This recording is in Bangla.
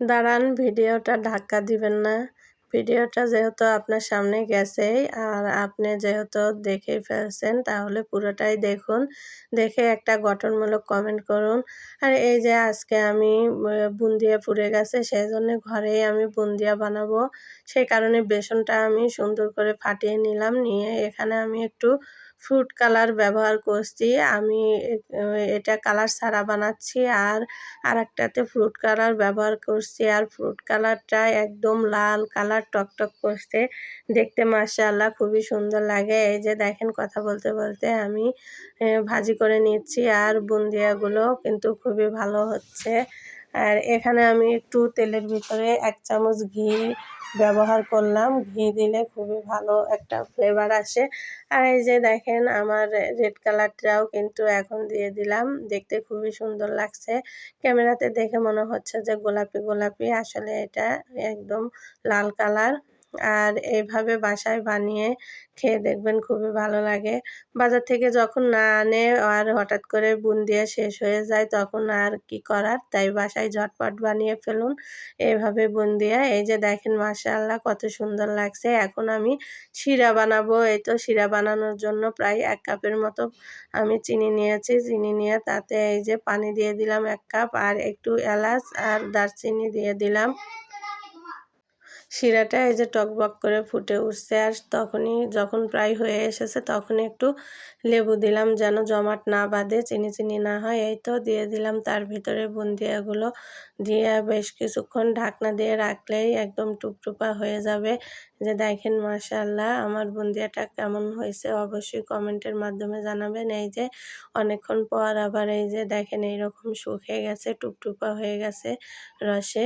দাঁড়ান, ভিডিওটা ধাক্কা দিবেন না। ভিডিওটা যেহেতু আপনার সামনে গেছেই আর আপনি যেহেতু দেখেই ফেলছেন তাহলে পুরোটাই দেখুন। দেখে একটা গঠনমূলক কমেন্ট করুন। আর এই যে আজকে আমি বুন্দিয়া পুড়ে গেছে সেজন্য ঘরেই আমি বুন্দিয়া বানাবো। সেই কারণে বেসনটা আমি সুন্দর করে ফাটিয়ে নিলাম। নিয়ে এখানে আমি একটু ফ্রুট কালার ব্যবহার করছি। আমি এটা কালার ছাড়া বানাচ্ছি আর আরেকটাতে ফ্রুট কালার ব্যবহার করছি। আর ফ্রুট কালারটা একদম লাল কালার টকটক করছে। দেখতে মাশাআল্লাহ খুবই সুন্দর লাগে। এই যে দেখেন কথা বলতে, বলতে আমি ভাজি করে নিচ্ছি আর বুন্দিয়াগুলো কিন্তু খুবই ভালো হচ্ছে। আর এখানে আমি একটু তেলের ভিতরে ১ চামচ ঘি ব্যবহার করলাম। ঘি দিলে খুবই ভালো একটা ফ্লেভার আসে। আর এই যে দেখেন আমার রেড কালারটাও কিন্তু এখন দিয়ে দিলাম। দেখতে খুবই সুন্দর লাগছে। ক্যামেরাতে দেখে মনে হচ্ছে যে গোলাপি, গোলাপি, আসলে এটা একদম লাল কালার। আর এইভাবে বাসায় বানিয়ে খেয়ে দেখবেন খুবই ভালো লাগে। বাজার থেকে যখন না আনে আর হঠাৎ করে বুন্দিয়া শেষ হয়ে যায় তখন আর কি করার, তাই বাসায় ঝটপট বানিয়ে ফেলুন এভাবে বুন্দিয়া। এই যে দেখেন মাশাআল্লাহ কত সুন্দর লাগছে। এখন আমি শিরা বানাবো। এই তো শিরা বানানোর জন্য প্রায় ১ কাপের মতো আমি চিনি নিয়েছি। চিনি নিয়ে তাতে এই যে পানি দিয়ে দিলাম ১ কাপ আর একটু এলাচ আর দারচিনি দিয়ে দিলাম। শিরাটা এই যে টগবগ করে ফুটে উঠছে আর তখনই যখন প্রায় হয়ে এসেছে তখনই একটু লেবু দিলাম যেন জমাট না বাঁধে, চিনি চিনি না হয়। এই তো দিয়ে দিলাম তার ভিতরে বুন্দিয়াগুলো। দিয়ে বেশ কিছুক্ষণ ঢাকনা দিয়ে রাখলেই একদম টুপটুপা হয়ে যাবে। যে দেখেন মাশাআল্লাহ আমার বুন্দিয়াটা কেমন হয়েছে অবশ্যই কমেন্টের মাধ্যমে জানাবেন। এই যে অনেকক্ষণ পর আবার এই যে দেখেন এইরকম শুকিয়ে গেছে, টুপটুপা হয়ে গেছে রসে।